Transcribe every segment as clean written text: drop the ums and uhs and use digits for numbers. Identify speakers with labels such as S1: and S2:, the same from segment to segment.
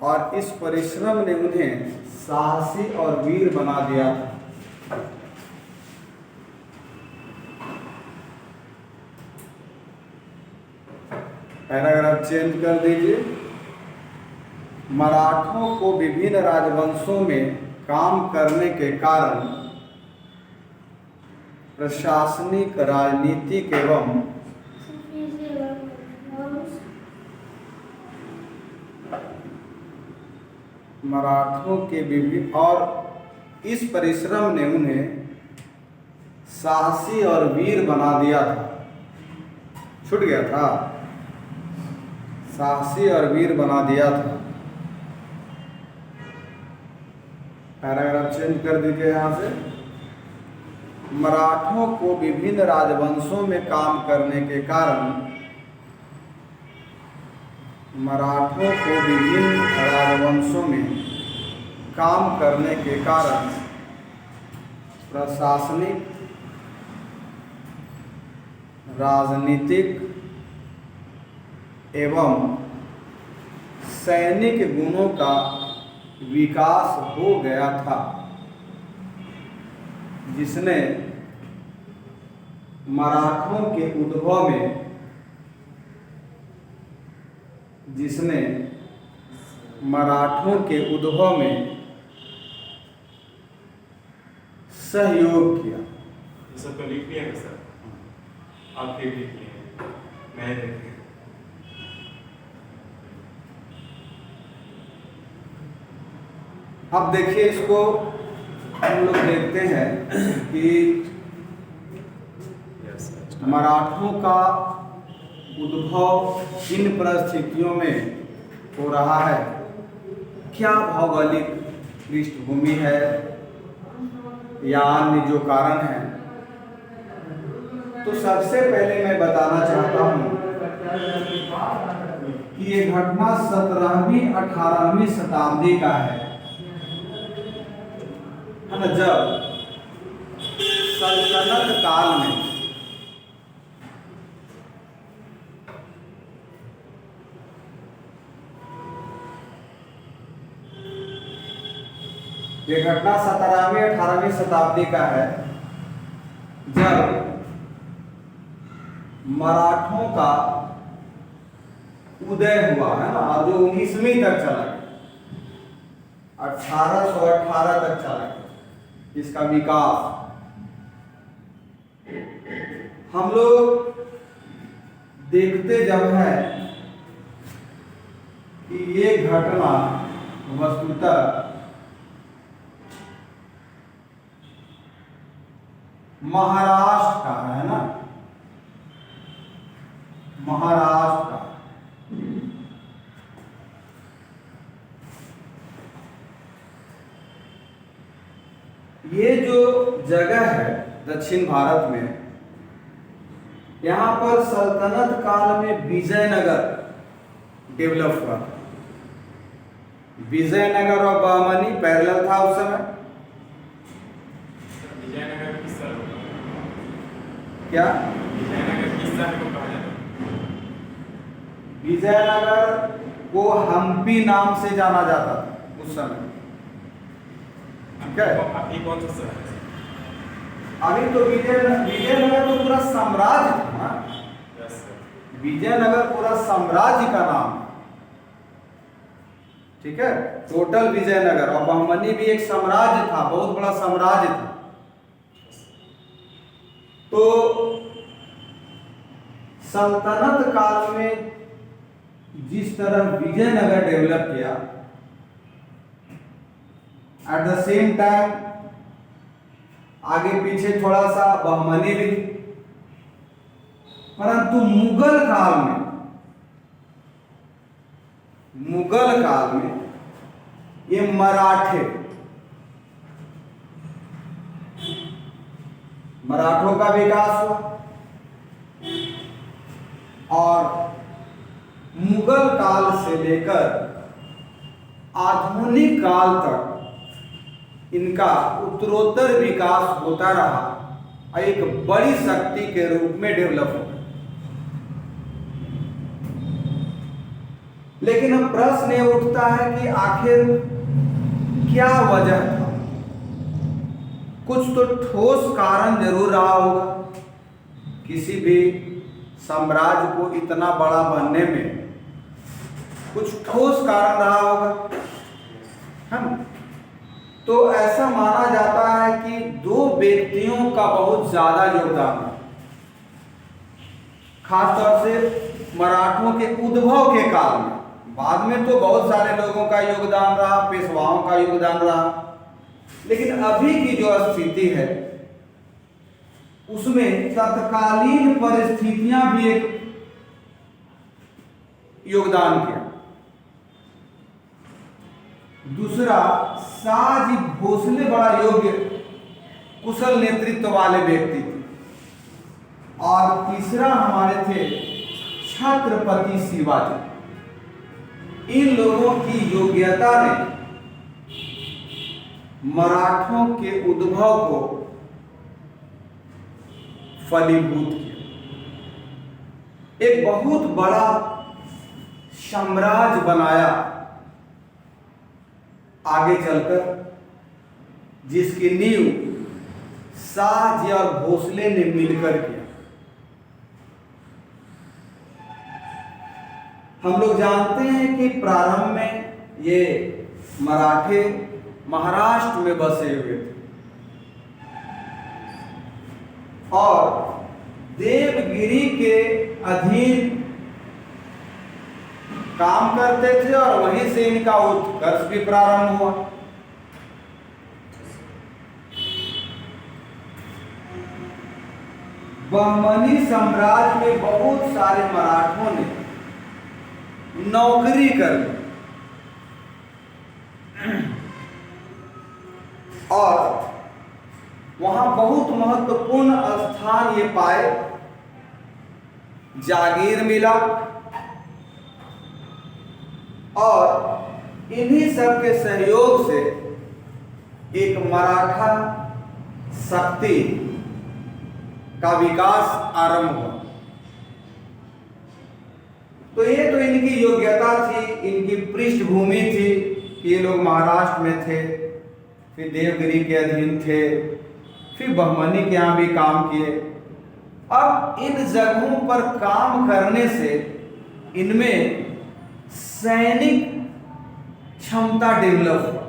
S1: और इस परिश्रम ने उन्हें साहसी और वीर बना दिया था। पैराग्राफ चेंज कर दीजिए। मराठों को विभिन्न राजवंशों में काम करने के कारण प्रशासनिक, राजनीतिक एवं मराठों के विभिन्न और इस परिश्रम ने उन्हें साहसी और वीर बना दिया था। छूट गया था, साहसी और वीर बना दिया था। पैराग्राफ चेंज कर दीजिए यहाँ से। मराठों को विभिन्न राजवंशों में काम करने के कारण मराठों को विभिन्न राजवंशों में काम करने के कारण प्रशासनिक, राजनीतिक एवं सैनिक गुणों का विकास हो गया था, जिसने मराठों के उद्भव में सहयोग किया।
S2: ये सब तो लिख लिया है सर, आप फिर लिख लिए, मैं देख।
S1: अब देखिए, इसको हम लोग देखते हैं कि मराठों का उद्भव किन परिस्थितियों में हो रहा है, क्या भौगोलिक पृष्ठभूमि है या अन्य जो कारण है। तो सबसे पहले मैं बताना चाहता हूं कि ये घटना 17वीं 18वीं शताब्दी का है ना, जब सल्तनत काल में ये घटना 17वीं 18वीं शताब्दी का है, जब मराठों का उदय हुआ है ना, और जो 19वीं तक चला गया, 1818 तक चला गया इसका विकास। हम लोग देखते जब है कि ये घटना वस्तुतः महाराष्ट्र का है ना, महाराष्ट्र का। ये जो जगह है दक्षिण भारत में, यहाँ पर सल्तनत काल में विजयनगर डेवलप हुआ। विजयनगर और बहमनी पैरेलल था उस समय।
S2: विजयनगर किस साल को
S1: क्या
S2: विजयनगर किस साल को कहा जाता है?
S1: विजयनगर को हम्पी नाम से जाना जाता था उस समय। ठीक है,
S2: अभी कौन सा शहर है?
S1: अभी तो विजयनगर तो पूरा साम्राज्य था ना।
S2: Yes sir.
S1: विजयनगर पूरा साम्राज्य का नाम। ठीक है, टोटल विजयनगर। और बहमनी भी एक साम्राज्य था, बहुत बड़ा साम्राज्य था। तो सल्तनत काल में जिस तरह विजयनगर डेवलप किया, एट द सेम टाइम आगे पीछे थोड़ा सा बहमनी भी, परंतु मुगल काल में ये मराठों का विकास हुआ, और मुगल काल से लेकर आधुनिक काल तक इनका उत्तरोत्तर विकास होता रहा और एक बड़ी शक्ति के रूप में डेवलप हो गया। लेकिन अब प्रश्न ये उठता है कि आखिर क्या वजह था। कुछ तो ठोस कारण जरूर रहा होगा। किसी भी साम्राज्य को इतना बड़ा बनने में कुछ ठोस कारण रहा होगा, है ना। तो ऐसा माना जाता है कि दो व्यक्तियों का बहुत ज्यादा योगदान है, खासतौर से मराठों के उद्भव के काल में। बाद में तो बहुत सारे लोगों का योगदान रहा, पेशवाओं का योगदान रहा, लेकिन अभी की जो स्थिति है उसमें तत्कालीन परिस्थितियां भी एक योगदान किया। दूसरा, शाहजी भोसले बड़ा योग्य कुशल नेतृत्व वाले व्यक्ति थे। और तीसरा हमारे थे छत्रपति शिवाजी। इन लोगों की योग्यता ने मराठों के उद्भव को फलीभूत किया, एक बहुत बड़ा साम्राज्य बनाया आगे चलकर, जिसकी नींव शाहजी और भोसले ने मिलकर किया। हम लोग जानते हैं कि प्रारंभ में ये मराठे महाराष्ट्र में बसे हुए थे और देवगिरी के अधीन काम करते थे और वहीं से इनका उत्कर्ष भी प्रारंभ हुआ। बहमनी साम्राज्य में बहुत सारे मराठों ने नौकरी कर ली और वहां बहुत महत्वपूर्ण स्थान ये पाए, जागीर मिला। और इन्हीं सब के सहयोग से एक मराठा शक्ति का विकास आरंभ हुआ। तो ये तो इनकी योग्यता थी, इनकी पृष्ठभूमि थी कि ये लोग महाराष्ट्र में थे, फिर देवगिरी के अधीन थे, फिर बहमनी के यहाँ भी काम किए। अब इन जगहों पर काम करने से इनमें सैनिक क्षमता डेवलप हुआ,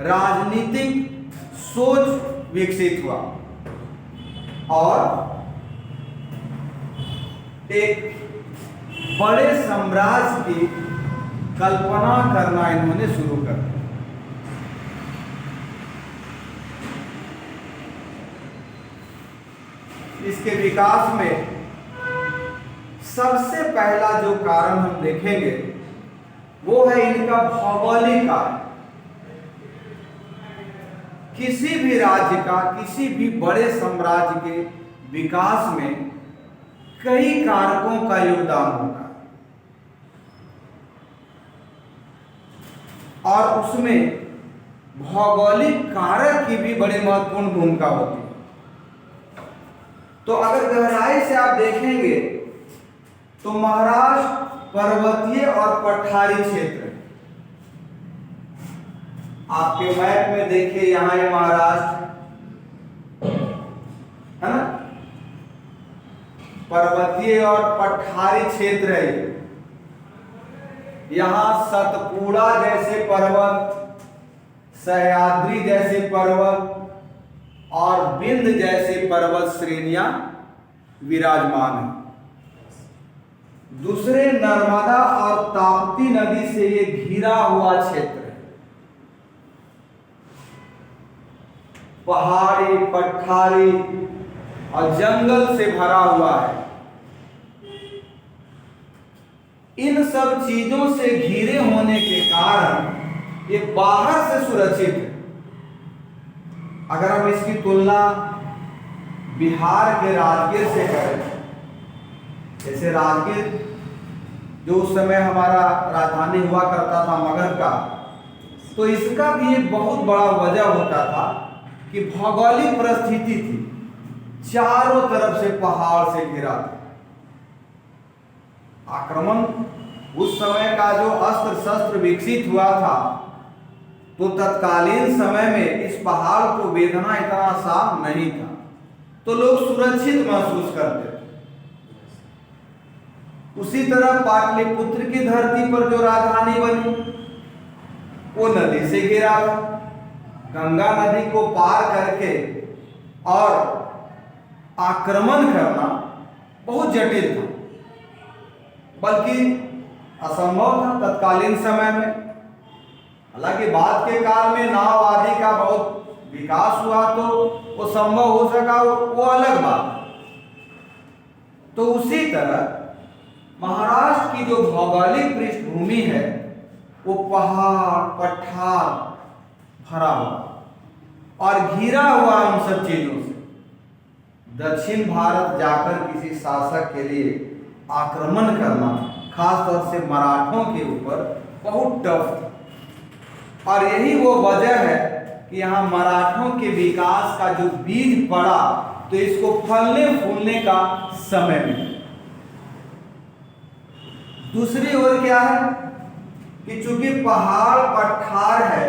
S1: राजनीतिक सोच विकसित हुआ और एक बड़े साम्राज्य की कल्पना करना इन्होंने शुरू कर दिया। इसके विकास में सबसे पहला जो कारण हम देखेंगे वो है इनका भौगोलिक कारण। किसी भी राज्य का, किसी भी बड़े साम्राज्य के विकास में कई कारकों का योगदान होता है और उसमें भौगोलिक कारक की भी बड़ी महत्वपूर्ण भूमिका होती है। तो अगर गहराई से आप देखेंगे तो महाराष्ट्र पर्वतीय और पठारी क्षेत्र है। आपके मैप में देखिए, यहां ये महाराष्ट्र है ना, पर्वतीय और पठारी क्षेत्र है। यहां सतपुड़ा जैसे पर्वत, सह्याद्री जैसे पर्वत और विंध्य जैसे पर्वत श्रेणियां विराजमान हैं। दूसरे, नर्मदा और ताप्ती नदी से ये घिरा हुआ क्षेत्र है। पहाड़ी, पठारी और जंगल से भरा हुआ है। इन सब चीजों से घिरे होने के कारण ये बाहर से सुरक्षित है। अगर हम इसकी तुलना बिहार के राजगीर से करें, जैसे राजगीर जो उस समय हमारा राजधानी हुआ करता था मगध का, तो इसका भी एक बहुत बड़ा वजह होता था कि भौगोलिक परिस्थिति थी, चारों तरफ से पहाड़ से घिरा था। आक्रमण उस समय का जो अस्त्र शस्त्र विकसित हुआ था, तो तत्कालीन समय में इस पहाड़ को वेदना इतना आसान नहीं था, तो लोग सुरक्षित महसूस करते थे। उसी तरह पाटलिपुत्र की धरती पर जो राजधानी बनी वो नदी से घिरा था। गंगा नदी को पार करके और आक्रमण करना बहुत जटिल था, बल्कि असंभव था तत्कालीन समय में। हालांकि बाद के काल में नाव आदि का बहुत विकास हुआ तो वो संभव हो सका, वो अलग बात। तो उसी तरह महाराष्ट्र की जो भौगोलिक पृष्ठभूमि है वो पहाड़ पठार भरा हुआ और घिरा हुआ उन सब चीजों से। दक्षिण भारत जाकर किसी शासक के लिए आक्रमण करना, खासतौर से मराठों के ऊपर, बहुत टफ था। और यही वो वजह है कि यहाँ मराठों के विकास का जो बीज पड़ा तो इसको फलने फूलने का समय मिला। दूसरी ओर क्या है कि चूंकि पहाड़ पठार है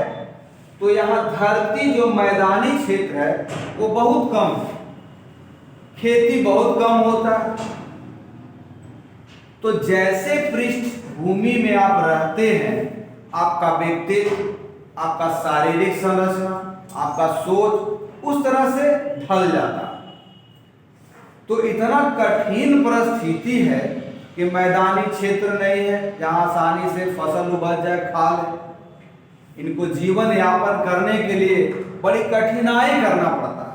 S1: तो यहाँ धरती जो मैदानी क्षेत्र है वो बहुत कम है, खेती बहुत कम होता है। तो जैसे पृष्ठभूमि में आप रहते हैं, आपका व्यक्तित्व, आपका शारीरिक संरचना, आपका सोच उस तरह से ढल जाता है। तो इतना कठिन परिस्थिति है कि मैदानी क्षेत्र नहीं है जहां आसानी से फसल उपज जाए, खा ले। इनको जीवन यापन करने के लिए बड़ी कठिनाई करना पड़ता है,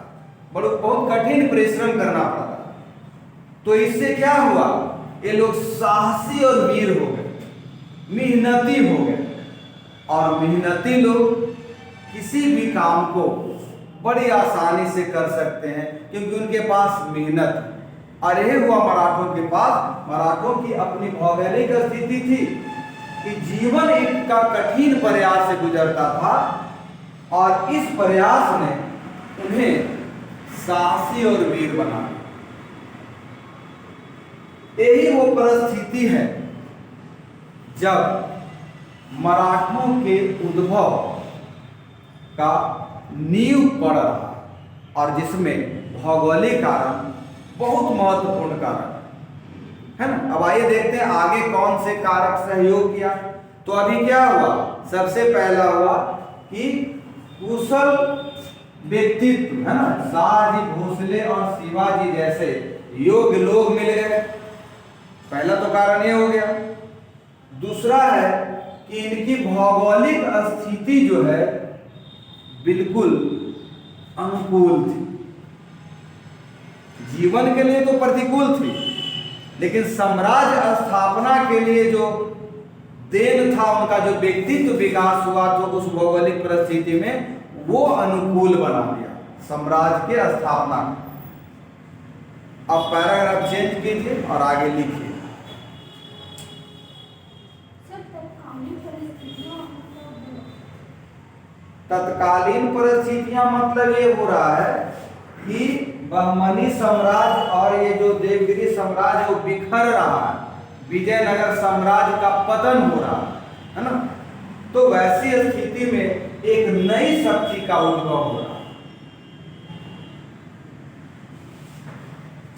S1: बहुत कठिन परिश्रम करना पड़ता है। तो इससे क्या हुआ, ये लोग साहसी और वीर हो गए, मेहनती हो गए। और मेहनती लोग किसी भी काम को बड़ी आसानी से कर सकते हैं क्योंकि उनके पास मेहनत है। और यह हुआ मराठों के पास। मराठों की अपनी भौगोलिक स्थिति थी कि जीवन एक का कठिन प्रयास से गुजरता था और इस प्रयास ने उन्हें साहसी और वीर बना दिया। यही वो परिस्थिति है जब मराठों के उद्भव का नींव पड़ रहा और जिसमें भौगोलिक कारण बहुत महत्वपूर्ण कारक है ना। अब आइए देखते हैं आगे कौन से कारक सहयोग किया। तो अभी क्या हुआ, सबसे पहला हुआ कि कुशल व्यक्तित्व है ना, शाहजी भोसले और शिवाजी जैसे योग्य लोग मिल गए। पहला तो कारण ये हो गया। दूसरा है कि इनकी भौगोलिक स्थिति जो है बिल्कुल अनुकूल थी। जीवन के लिए तो प्रतिकूल थी, लेकिन साम्राज्य स्थापना के लिए जो देन था, उनका जो व्यक्तित्व विकास हुआ तो उस भौगोलिक परिस्थिति में वो अनुकूल बना दिया साम्राज्य के स्थापना। अब पैराग्राफ चेंज कीजिए और आगे लिखिए। तत्कालीन परिस्थितियां मतलब ये हो रहा है कि बहमनी साम्राज्य और ये जो देवगिरी साम्राज्य वो बिखर रहा है, विजयनगर साम्राज्य का पतन हो रहा है ना। तो वैसी स्थिति में एक नई शक्ति का उद्भव हो रहा है।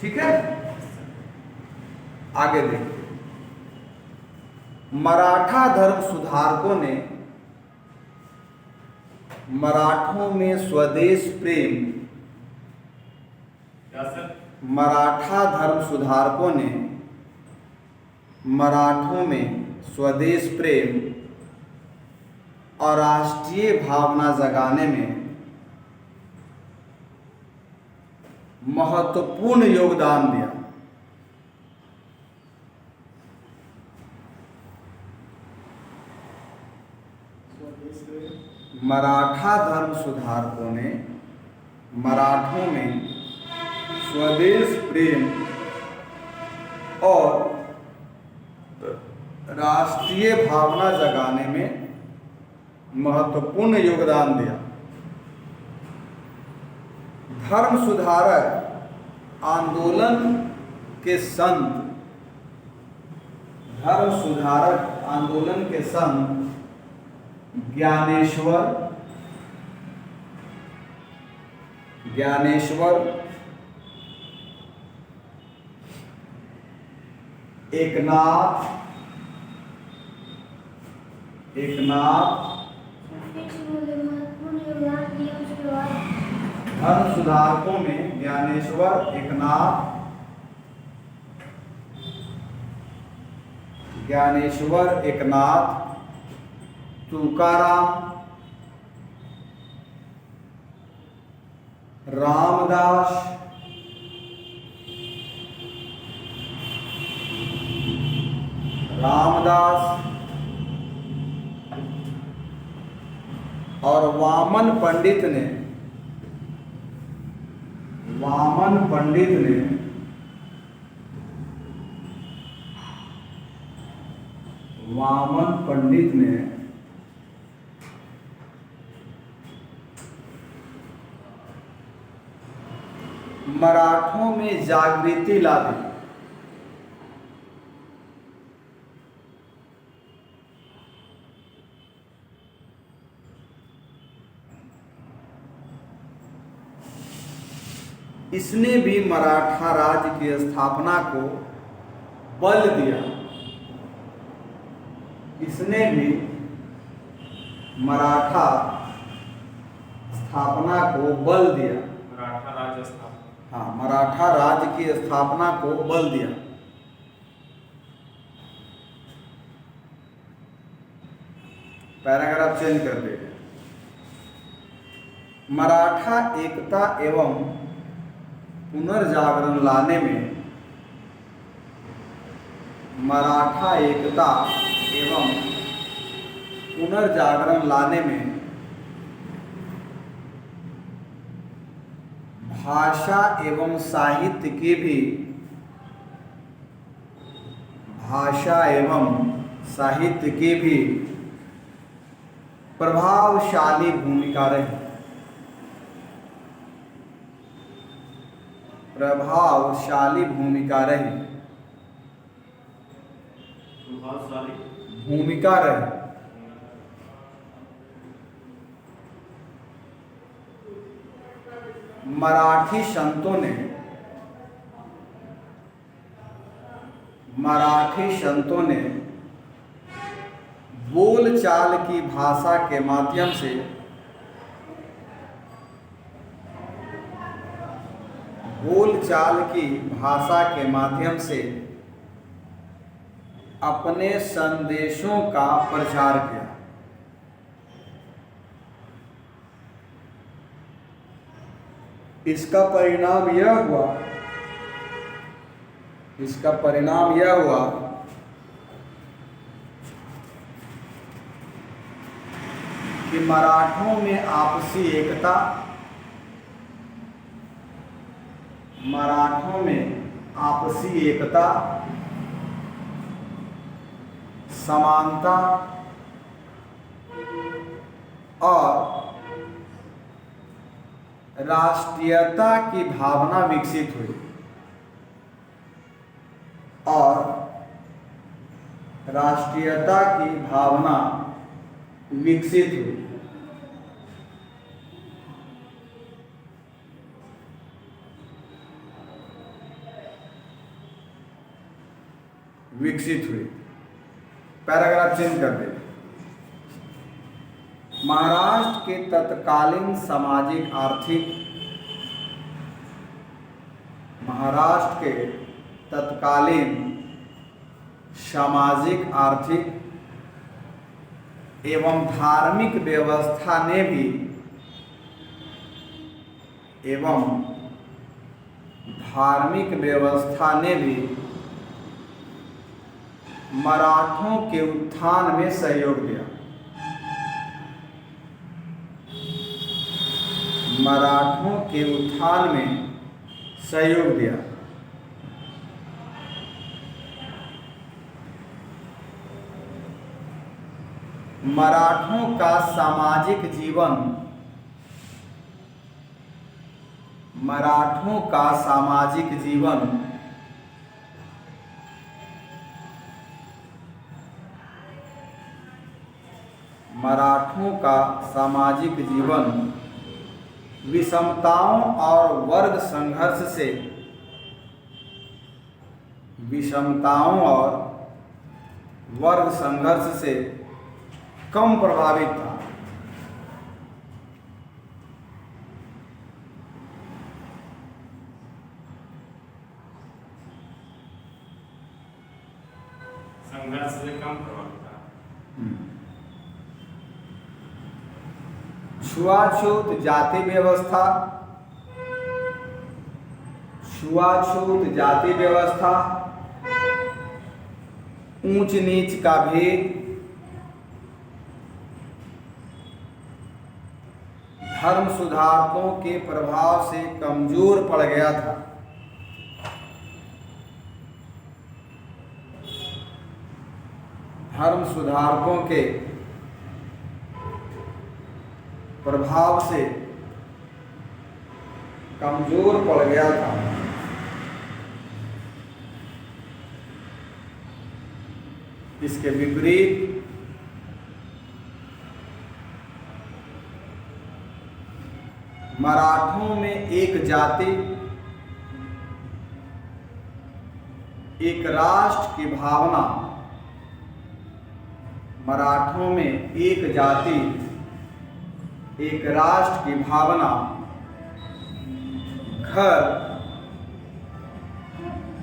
S1: ठीक है, आगे देखिए। मराठा धर्म सुधारकों ने मराठों में स्वदेश प्रेम, मराठा धर्म सुधारकों ने मराठों में स्वदेश प्रेम और राष्ट्रीय भावना जगाने में महत्वपूर्ण योगदान दिया। मराठा धर्म सुधारकों ने मराठों में स्वदेश प्रेम और राष्ट्रीय भावना जगाने में महत्वपूर्ण योगदान दिया। धर्म सुधारक आंदोलन के संत धर्म सुधारक आंदोलन के संग ज्ञानेश्वर एकनाथ धर्म सुधारकों में ज्ञानेश्वर एकनाथ, तुकाराम, रामदास और वामन पंडित ने मराठों में जागृति ला दी। इसने भी मराठा राज्य की स्थापना को बल दिया। इसने भी मराठा स्थापना को बल दिया।
S2: मराठा राज्य स्थापना,
S1: हाँ, मराठा राज्य की स्थापना को बल दिया। पैराग्राफ चेंज कर देंगे। मराठा एकता एवं पुनर्जागरण लाने में भाषा एवं साहित्य की भी प्रभावशाली भूमिका रही। मराठी संतों ने बोलचाल की भाषा के माध्यम से अपने संदेशों का प्रचार किया। इसका परिणाम यह हुआ कि मराठों में आपसी एकता, समानता और राष्ट्रीयता की भावना विकसित हुई। पैराग्राफ चेंज कर दे। महाराष्ट्र के तत्कालीन सामाजिक आर्थिक एवं धार्मिक व्यवस्था ने भी मराठों के उत्थान में सहयोग दिया। मराठों का सामाजिक जीवन मराठों का सामाजिक जीवन विषमताओं और वर्ग संघर्ष से कम प्रभावित था।
S2: संघर्ष से कम प्रभावित था।
S1: छुआछूत जाति व्यवस्था, ऊंच नीच का भेद, धर्म सुधारकों के प्रभाव से कमजोर पड़ गया था। धर्म सुधारकों के प्रभाव से कमजोर पड़ गया था। इसके विपरीत मराठों में एक जाति, एक राष्ट्र की भावना, मराठों में एक जाति, एक राष्ट्र की भावना घर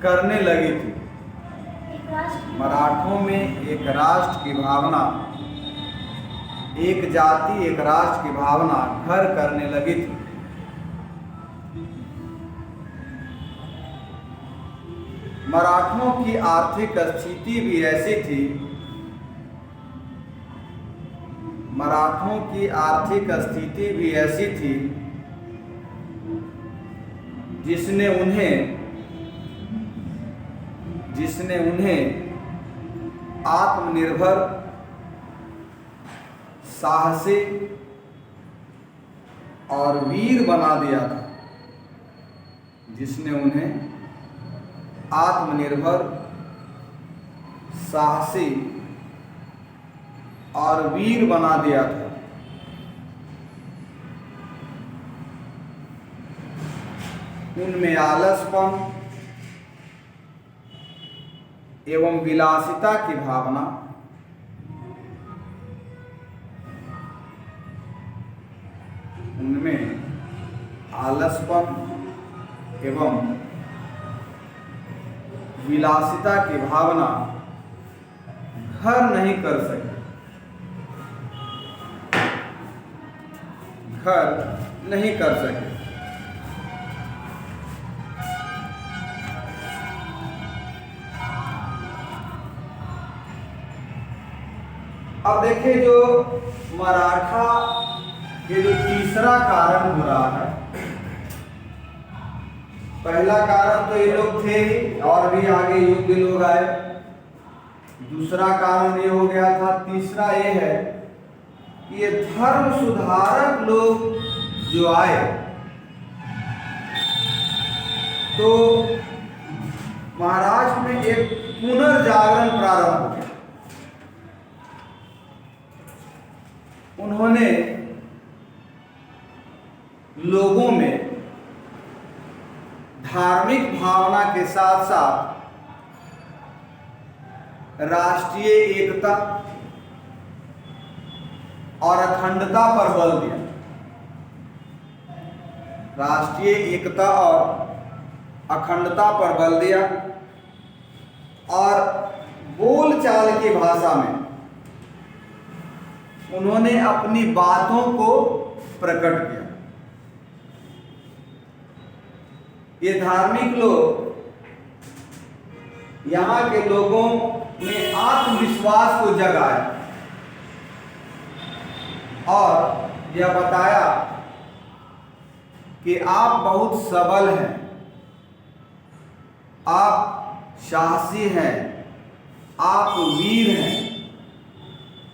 S1: करने लगी थी। मराठों में एक राष्ट्र की भावना, एक जाति, एक राष्ट्र की भावना घर करने लगी थी। मराठों की आर्थिक स्थिति भी ऐसी थी, जिसने उन्हें आत्मनिर्भर, साहसी और वीर बना दिया था। जिसने उन्हें आत्मनिर्भर, साहसी और वीर बना दिया था। उनमें आलसपन एवं विलासिता की भावना, घर नहीं कर सके। अब देखिए, जो मराठा ये जो तीसरा कारण हो रहा है, पहला कारण तो ये लोग थे ही, और भी आगे योग्य लोग आए। दूसरा कारण ये हो गया था। तीसरा ये है कि ये धर्म सुधारक लोग जो आए, तो महाराष्ट्र में एक पुनर्जागरण प्रारंभ हो गया। उन्होंने लोगों में धार्मिक भावना के साथ साथ राष्ट्रीय एकता और अखंडता पर बल दिया। राष्ट्रीय एकता और अखंडता पर बल दिया और बोलचाल की भाषा में उन्होंने अपनी बातों को प्रकट किया। ये धार्मिक लोग यहाँ के लोगों में आत्मविश्वास को जगाया और यह बताया कि आप बहुत सबल हैं, आप साहसी हैं, आप वीर हैं,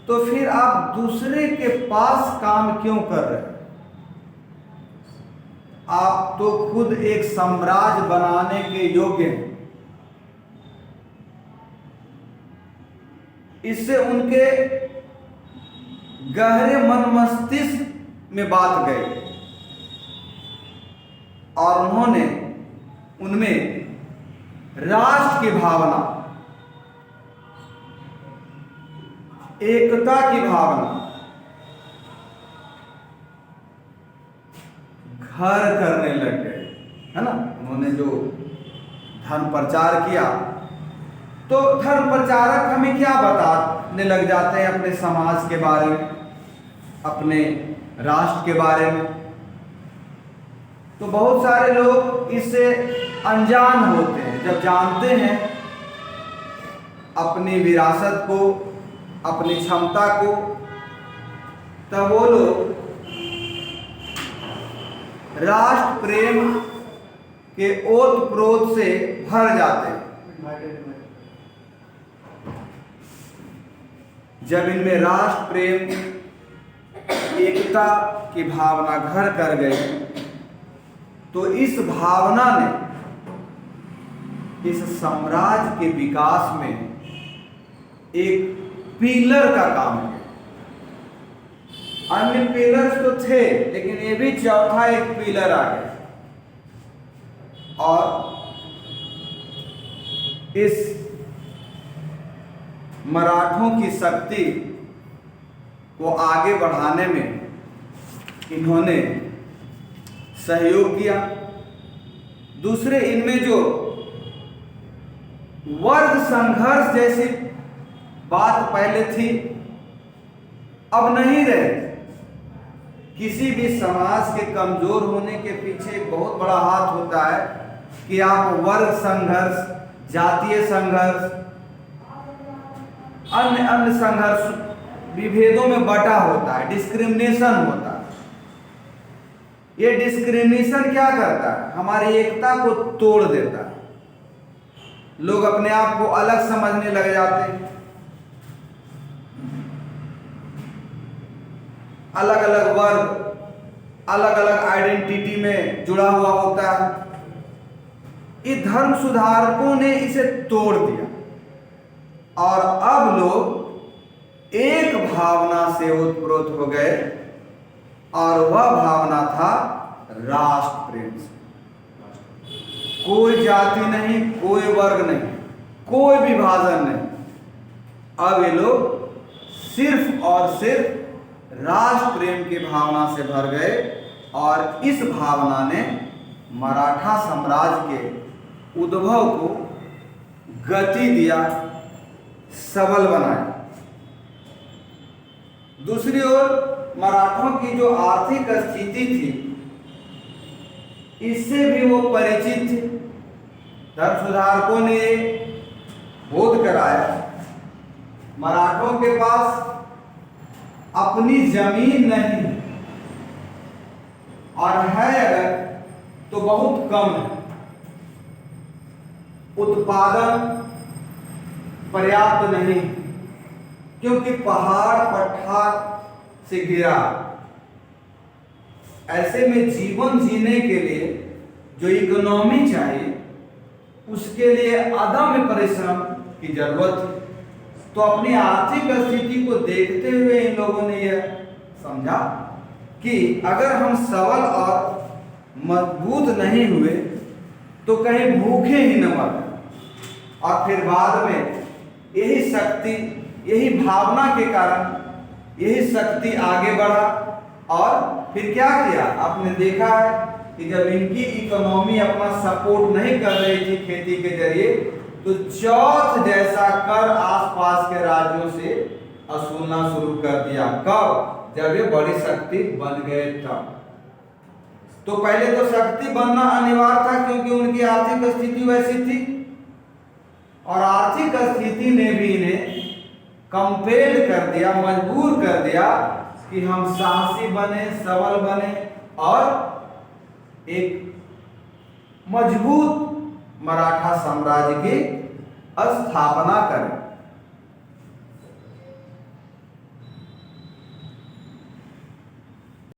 S1: तो फिर आप दूसरे के पास काम क्यों कर रहे हैं? आप तो खुद एक साम्राज्य बनाने के योग्य हैं। इससे उनके गहरे मन मस्तिष्क में बात गई और उन्होंने उनमें राष्ट्र की भावना, एकता की भावना घर करने लग गए, है ना। उन्होंने जो धर्म प्रचार किया, तो धर्म प्रचारक हमें क्या बताने लग जाते हैं अपने समाज के बारे में, अपने राष्ट्र के बारे में। तो बहुत सारे लोग इससे अनजान होते हैं। जब जानते हैं अपनी विरासत को, अपनी क्षमता को, तब वो लोग राष्ट्र प्रेम के ओत प्रोत से भर जाते हैं। जब इनमें राष्ट्र प्रेम, एकता की भावना घर कर गई, तो इस भावना ने इस साम्राज्य के विकास में एक पिलर का काम किया। अन्य पिलर्स तो थे, लेकिन ये भी चौथा एक पिलर आ गया और इस मराठों की शक्ति को आगे बढ़ाने में इन्होंने सहयोग किया। दूसरे, इनमें जो वर्ग संघर्ष जैसी बात पहले थी, अब नहीं रहे। किसी भी समाज के कमजोर होने के पीछे एक बहुत बड़ा हाथ होता है कि आप वर्ग संघर्ष, जातीय संघर्ष, अन्य संघर्ष, विभेदों में बटा होता है, डिस्क्रिमिनेशन होता है। ये डिस्क्रिमिनेशन क्या करता है? हमारी एकता को तोड़ देता है। लोग अपने आप को अलग समझने लग जाते हैं, अलग अलग वर्ग, अलग अलग आइडेंटिटी में जुड़ा हुआ होता है। इस धर्म सुधारकों ने इसे तोड़ दिया और अब लोग एक भावना से ओतप्रोत हो गए और वह भावना था राष्ट्र प्रेम से। कोई जाति नहीं, कोई वर्ग नहीं, कोई विभाजन नहीं। अब ये लोग सिर्फ और सिर्फ राष्ट्र प्रेम की भावना से भर गए और इस भावना ने मराठा साम्राज्य के उद्भव को गति दिया, सबल बनाया। दूसरी ओर मराठों की जो आर्थिक स्थिति थी, इससे भी वो परिचित थे। धर्म सुधारकों ने बोध कराया, मराठों के पास अपनी जमीन नहीं और है अगर तो बहुत कम है, उत्पादन पर्याप्त नहीं, क्योंकि पहाड़ पठार से घिरा। ऐसे में जीवन जीने के लिए जो इकोनॉमी चाहिए, उसके लिए अदम्य परिश्रम की जरूरत है। तो अपनी आर्थिक स्थिति को देखते हुए इन लोगों ने यह समझा कि अगर हम सबल और मजबूत नहीं हुए तो कहीं भूखे ही न मर। और फिर बाद में यही शक्ति, यही भावना के कारण यही शक्ति आगे बढ़ा और फिर क्या किया? आपने देखा है कि जब इनकी इकोनॉमी अपना सपोर्ट नहीं कर रही थी खेती के जरिए, तो चौथ जैसा कर आसपास के राज्यों से वसूलना शुरू कर दिया। कब? जब ये बड़ी शक्ति बन गए तब। तो पहले तो शक्ति बनना अनिवार्य था, क्योंकि उनकी आर्थिक स्थिति वैसी थी और आर्थिक स्थिति ने भी इन्हें कंपेल कर दिया, मजबूर कर दिया कि हम साहसी बने, सबल बने और एक मजबूत मराठा साम्राज्य की स्थापना करें।